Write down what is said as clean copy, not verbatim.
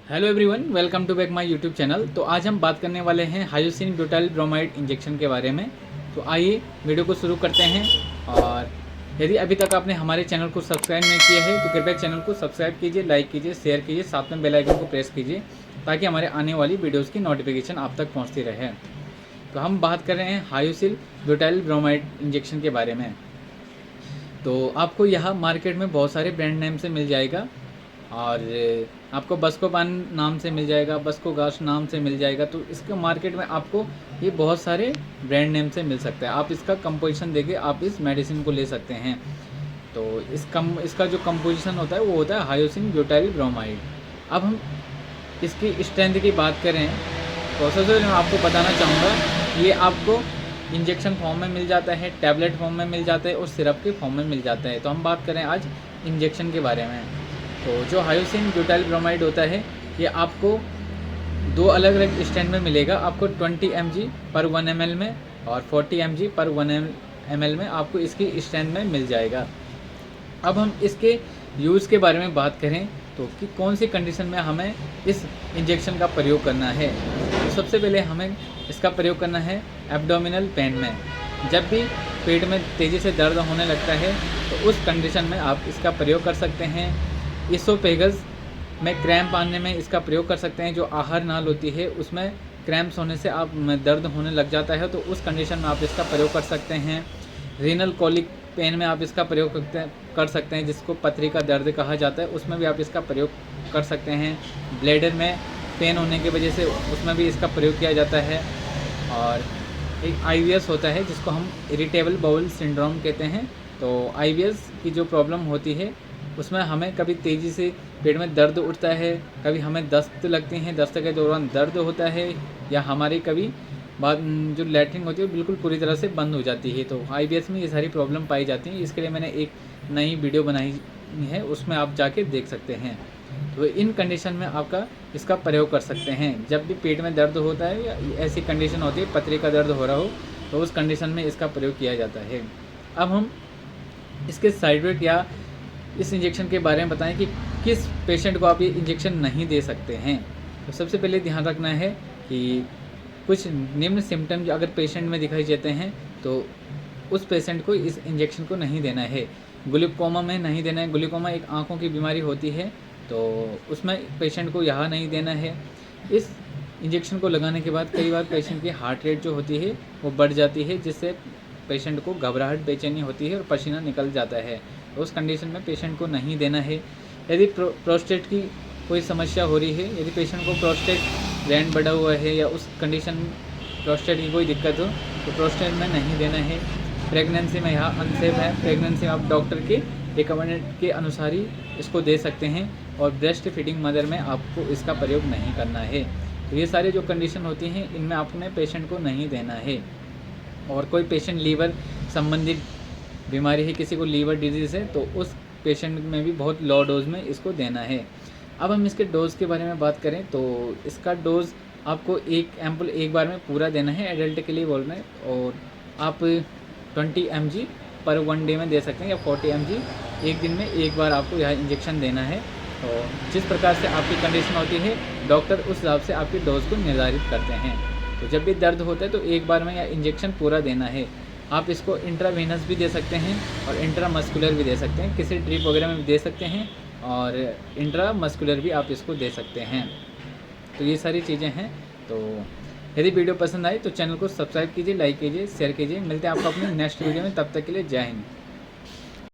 Hello everyone, welcome to back my YouTube channel. तो आज हम बात करने वाले हैं हायोसिन ब्यूटाइल ब्रोमाइड इंजेक्शन के बारे में। तो आइए वीडियो को शुरू करते हैं। और यदि अभी तक आपने हमारे चैनल को सब्सक्राइब नहीं किया है तो कृपया चैनल को सब्सक्राइब कीजिए, लाइक कीजिए, शेयर कीजिए, साथ में बेल आइकन को प्रेस कीजिए ताकि हमारे आने वाली वीडियोज़ की नोटिफिकेशन आप तक पहुँचती रहे। तो हम बात कर रहे हैं हायोसिन ब्यूटाइल ब्रोमाइड इंजेक्शन के बारे में। तो आपको यह मार्केट में बहुत सारे ब्रांड नेम से मिल जाएगा और आपको बस्कोपान नाम से मिल जाएगा, बस्कोगाश नाम से मिल जाएगा। तो इसके मार्केट में आपको ये बहुत सारे ब्रांड नेम से मिल सकता है। आप इसका कंपोजिशन देके आप इस मेडिसिन को ले सकते हैं। तो इसका जो कंपोजिशन होता है वो होता है हायोसिन ब्यूटाइल ब्रोमाइड। अब हम इसकी स्ट्रेंथ की बात करें तो सबसे पहले मैं आपको बताना चाहूँगा, ये आपको इंजेक्शन फॉर्म में मिल जाता है, टैबलेट फॉर्म में मिल जाता है और सिरप के फॉर्म में मिल जाता है। तो हम बात करें आज इंजेक्शन के बारे में। तो जो हायोसिन ब्यूटाइल ब्रोमाइड होता है ये आपको दो अलग अलग स्ट्रेंथ में मिलेगा। आपको 20 mg पर 1 ml में और 40 mg पर 1 ml में आपको इसकी स्ट्रेंथ में मिल जाएगा। अब हम इसके यूज़ के बारे में बात करें तो कि कौन सी कंडीशन में हमें इस इंजेक्शन का प्रयोग करना है। तो सबसे पहले हमें इसका प्रयोग करना है एब्डोमिनल पेन में। जब भी पेट में तेज़ी से दर्द होने लगता है तो उस कंडीशन में आप इसका प्रयोग कर सकते हैं। इसोफेगस में क्रैम्प आने में इसका प्रयोग कर सकते हैं। जो आहार नाल होती है उसमें क्रैम्प्स होने से आप दर्द होने लग जाता है तो उस कंडीशन में आप इसका प्रयोग कर सकते हैं। रीनल कॉलिक पेन में आप इसका प्रयोग कर सकते हैं, जिसको पथरी का दर्द कहा जाता है, उसमें भी आप इसका प्रयोग कर सकते हैं। ब्लैडर में पेन होने की वजह से उसमें भी इसका प्रयोग किया जाता है। और एक IBS होता है जिसको हम इरिटेबल बाउल सिंड्रोम कहते हैं। तो IBS की जो प्रॉब्लम होती है उसमें हमें कभी तेज़ी से पेट में दर्द उठता है, कभी हमें दस्त लगती हैं, दस्त के दौरान दर्द होता है, या हमारी कभी बाद जो लैट्रिन होती है बिल्कुल पूरी तरह से बंद हो जाती है। तो IBS में ये सारी प्रॉब्लम पाई जाती हैं। इसके लिए मैंने एक नई वीडियो बनाई है, उसमें आप जाके देख सकते हैं। तो इन कंडीशन में आपका इसका प्रयोग कर सकते हैं। जब भी पेट में दर्द होता है या ऐसी कंडीशन होती है पथरी का दर्द हो रहा हो तो उस कंडीशन में इसका प्रयोग किया जाता है। अब हम इसके साइड इफेक्ट या इस इंजेक्शन के बारे में बताएं कि किस पेशेंट को आप ये इंजेक्शन नहीं दे सकते हैं। तो सबसे पहले ध्यान रखना है कि कुछ निम्न सिम्टम अगर पेशेंट में दिखाई देते हैं तो उस पेशेंट को इस इंजेक्शन को नहीं देना है। ग्लूकोमा में नहीं देना है। ग्लूकोमा एक आँखों की बीमारी होती है तो उसमें पेशेंट को यहाँ नहीं देना है। इस इंजेक्शन को लगाने के बाद कई बार पेशेंट की हार्ट रेट जो होती है वो बढ़ जाती है, जिससे पेशेंट को घबराहट, बेचैनी होती है और पसीना निकल जाता है। तो उस कंडीशन में पेशेंट को नहीं देना है। यदि प्रोस्टेट की कोई समस्या हो रही है, यदि पेशेंट को प्रोस्टेट ग्लैंड बढ़ा हुआ है या उस कंडीशन प्रोस्टेट की कोई दिक्कत हो तो प्रोस्टेट में नहीं देना है। प्रेगनेंसी में यहाँ अनसेफ है। प्रेगनेंसी में आप डॉक्टर के रिकमेंडेड के अनुसार ही इसको दे सकते हैं। और ब्रेस्ट फीडिंग मदर में आपको इसका प्रयोग नहीं करना है। तो ये सारे जो कंडीशन होती हैं इनमें आपने पेशेंट को नहीं देना है। और कोई पेशेंट लीवर संबंधित बीमारी है, किसी को लीवर डिजीज़ है, तो उस पेशेंट में भी बहुत लो डोज में इसको देना है। अब हम इसके डोज़ के बारे में बात करें तो इसका डोज़ आपको एक एम्पुल एक बार में पूरा देना है, एडल्ट के लिए बोल रहे हैं। और आप 20 mg पर 1 डे में दे सकते हैं या 40 mg एक दिन में एक बार आपको यह इंजेक्शन देना है। और जिस प्रकार से आपकी कंडीशन होती है डॉक्टर उस हिसाब से आपकी डोज़ को निर्धारित करते हैं। तो जब भी दर्द होता है तो एक बार में यह इंजेक्शन पूरा देना है। आप इसको इंट्रावेनस भी दे सकते हैं और इंट्रामस्कुलर भी दे सकते हैं, किसी ड्रिप वगैरह में भी दे सकते हैं और इंट्रामस्कुलर भी आप इसको दे सकते हैं। तो ये सारी चीज़ें हैं। तो यदि वीडियो पसंद आए तो चैनल को सब्सक्राइब कीजिए, लाइक कीजिए, शेयर कीजिए। मिलते हैं आपको अपनी नेक्स्ट वीडियो में, तब तक के लिए जय हिंद।